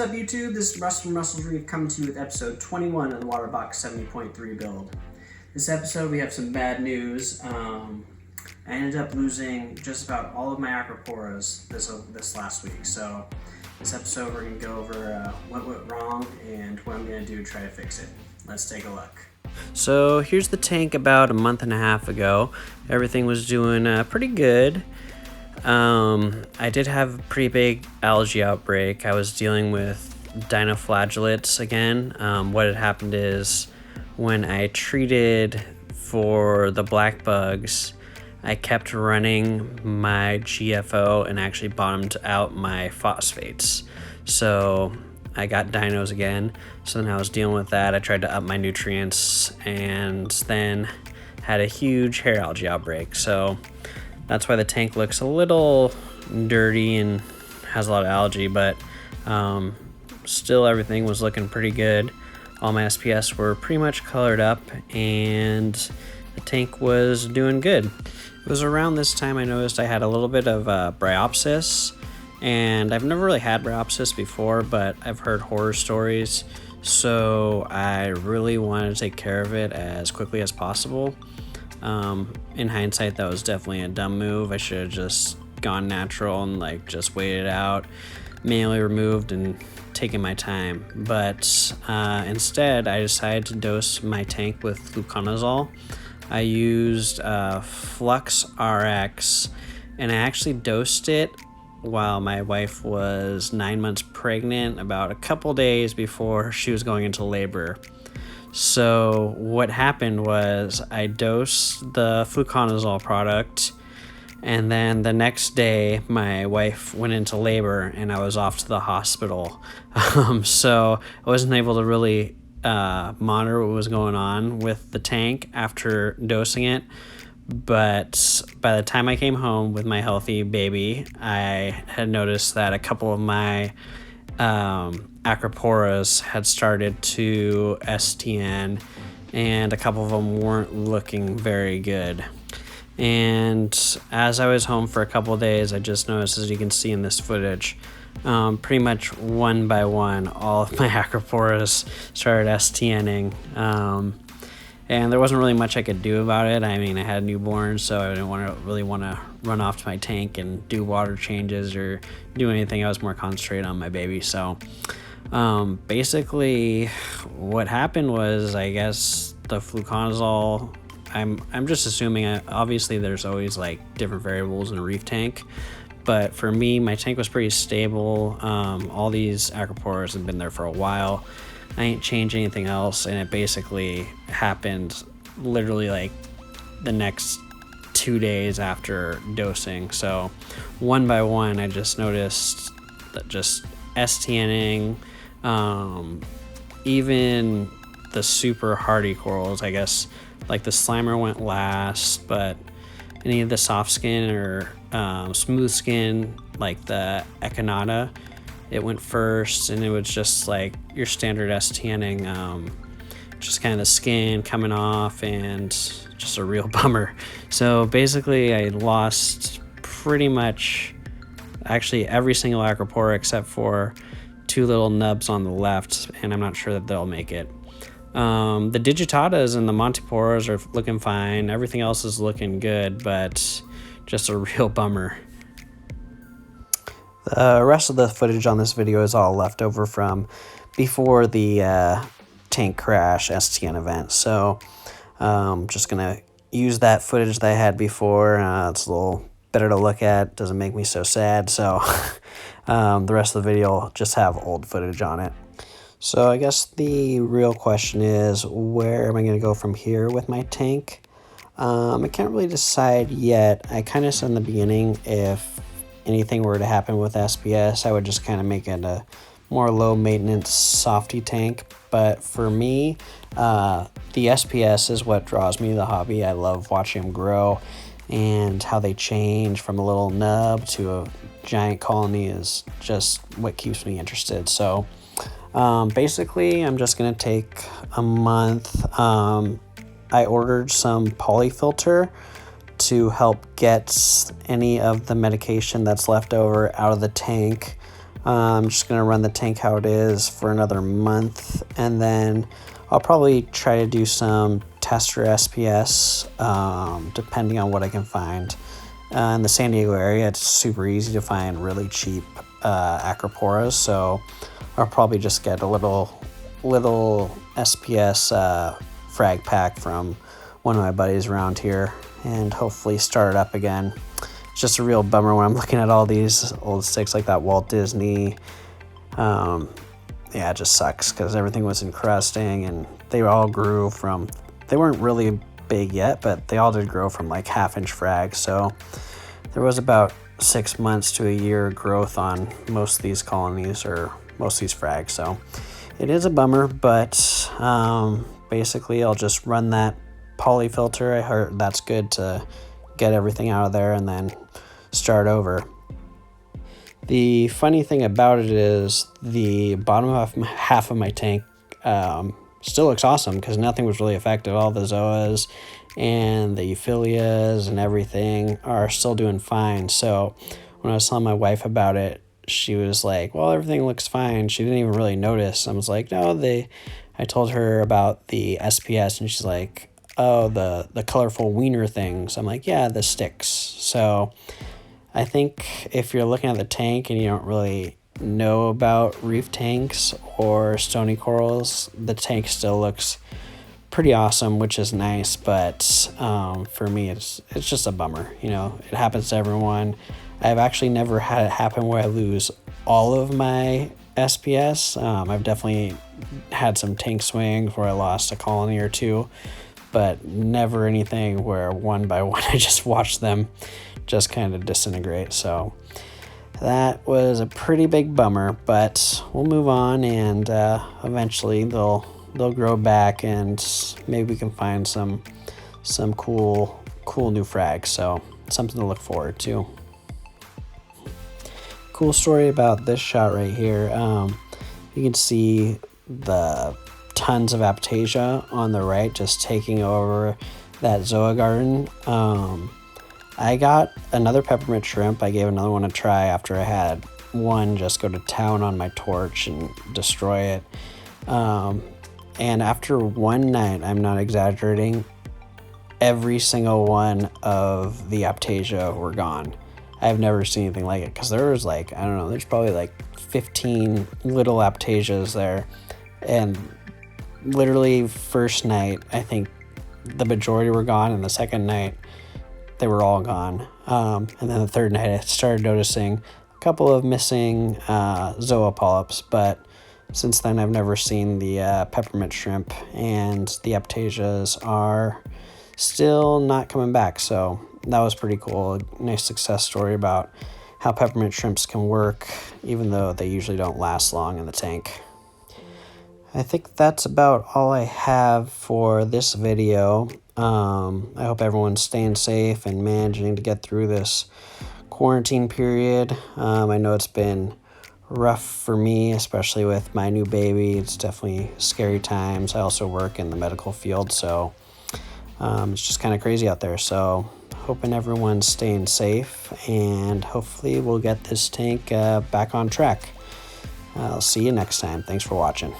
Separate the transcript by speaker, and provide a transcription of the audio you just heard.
Speaker 1: What's up YouTube? This is Russ from Russell's Reef coming to you with episode 21 of the Waterbox 70.3 build. This episode we have some bad news. I ended up losing just about all of my acroporas this last week. So this episode we're going to go over what went wrong and what I'm going to do to try to fix it. Let's take a look. So here's the tank about a month and a half ago. Everything was doing pretty good. I did have a pretty big algae outbreak. I was dealing with dinoflagellates again. What had happened is when I treated for the black bugs, I kept running my GFO and actually bottomed out my phosphates. So I got dinos again. So then I was dealing with that. I tried to up my nutrients and then had a huge hair algae outbreak. So that's why the tank looks a little dirty and has a lot of algae, but still everything was looking pretty good. All my SPS were pretty much colored up and the tank was doing good. It was around this time I noticed I had a little bit of bryopsis, and I've never really had bryopsis before, but I've heard horror stories, so I really wanted to take care of it as quickly as possible. In hindsight, that was definitely a dumb move. I should have just gone natural and just waited out, manually removed and taken my time. But instead, I decided to dose my tank with fluconazole. I used FLUX RX, and I actually dosed it while my wife was 9 months pregnant, about a couple days before she was going into labor. So what happened was I dosed the fluconazole product, and then the next day my wife went into labor and I was off to the hospital. So I wasn't able to really monitor what was going on with the tank after dosing it. But by the time I came home with my healthy baby, I had noticed that a couple of my acroporas had started to STN, and a couple of them weren't looking very good. And as I was home for a couple of days, I just noticed, as you can see in this footage, pretty much one by one, all of my acroporas started STNing. And there wasn't really much I could do about it. I mean, I had a newborn, so I didn't really want to run off to my tank and do water changes or do anything. I was more concentrated on my baby. So basically what happened was, I guess, the fluconazole, I'm just assuming, obviously there's always different variables in a reef tank, but for me, my tank was pretty stable. All these acroporas have been there for a while. I ain't changed anything else, and it basically happened literally the next 2 days after dosing. So one by one, I just noticed that just STNing, even the super hardy corals, I guess, the Slimer went last, but any of the soft skin or smooth skin, like the Echinata, it went first, and it was just your standard STNing, just kind of the skin coming off and just a real bummer. So basically I lost pretty much actually every single acropora except for two little nubs on the left, and I'm not sure that they'll make it. The digitatas and the montiporas are looking fine. Everything else is looking good, but just a real bummer. The rest of the footage on this video is all left over from before the tank crash STN event. So just going to use that footage that I had before. It's a little better to look at. Doesn't make me so sad. So the rest of the video will just have old footage on it. So I guess the real question is, where am I going to go from here with my tank? I can't really decide yet. I kind of said in the beginning, if anything were to happen with SPS, I would just kind of make it a more low maintenance softy tank. But for me, the SPS is what draws me to the hobby. I love watching them grow, and how they change from a little nub to a giant colony is just what keeps me interested. So basically I'm just gonna take a month. I ordered some polyfilter to help get any of the medication that's left over out of the tank. I'm just going to run the tank how it is for another month, and then I'll probably try to do some tester SPS, depending on what I can find. In the San Diego area, it's super easy to find really cheap acroporas, so I'll probably just get a little SPS frag pack from one of my buddies around here and hopefully start it up again. It's just a real bummer when I'm looking at all these old sticks like that Walt Disney. Yeah, it just sucks because everything was encrusting, and they all grew from, they weren't really big yet, but they all did grow from like 1/2-inch frags. So there was about 6 months to a year growth on most of these colonies, or most of these frags. So it is a bummer, but basically I'll just run that poly filter. I heard that's good to get everything out of there and then start over. The funny thing about it is the bottom half of my tank still looks awesome because nothing was really affected. All the zoas and the euphyllias and everything are still doing fine. So when I was telling my wife about it, she was like, well, everything looks fine. She didn't even really notice. I was like, no, I told her about the SPS, and she's like, oh, the colorful wiener things. I'm like, yeah, the sticks. So I think if you're looking at the tank and you don't really know about reef tanks or stony corals, the tank still looks pretty awesome, which is nice. But for me, it's just a bummer. You know, it happens to everyone. I've actually never had it happen where I lose all of my SPS. I've definitely had some tank swings where I lost a colony or two, but never anything where one by one I just watched them just kind of disintegrate. So that was a pretty big bummer, but we'll move on, and eventually they'll grow back, and maybe we can find some cool new frags. So something to look forward to. Cool story about this shot right here. You can see the tons of Aptasia on the right just taking over that Zoa garden. I got another peppermint shrimp. I gave another one a try after I had one just go to town on my torch and destroy it. And after one night, I'm not exaggerating, every single one of the Aptasia were gone. I've never seen anything like it, because there was like, I don't know, there's probably like 15 little Aptasias there. And literally first night, I think the majority were gone, and the second night, they were all gone. And then the third night, I started noticing a couple of missing Zoa polyps, but since then, I've never seen the peppermint shrimp, and the Aptasias are still not coming back. So that was pretty cool. A nice success story about how peppermint shrimps can work, even though they usually don't last long in the tank. I think that's about all I have for this video. I hope everyone's staying safe and managing to get through this quarantine period. I know it's been rough for me, especially with my new baby. It's definitely scary times. I also work in the medical field, so it's just kind of crazy out there. So hoping everyone's staying safe, and hopefully we'll get this tank back on track. I'll see you next time. Thanks for watching.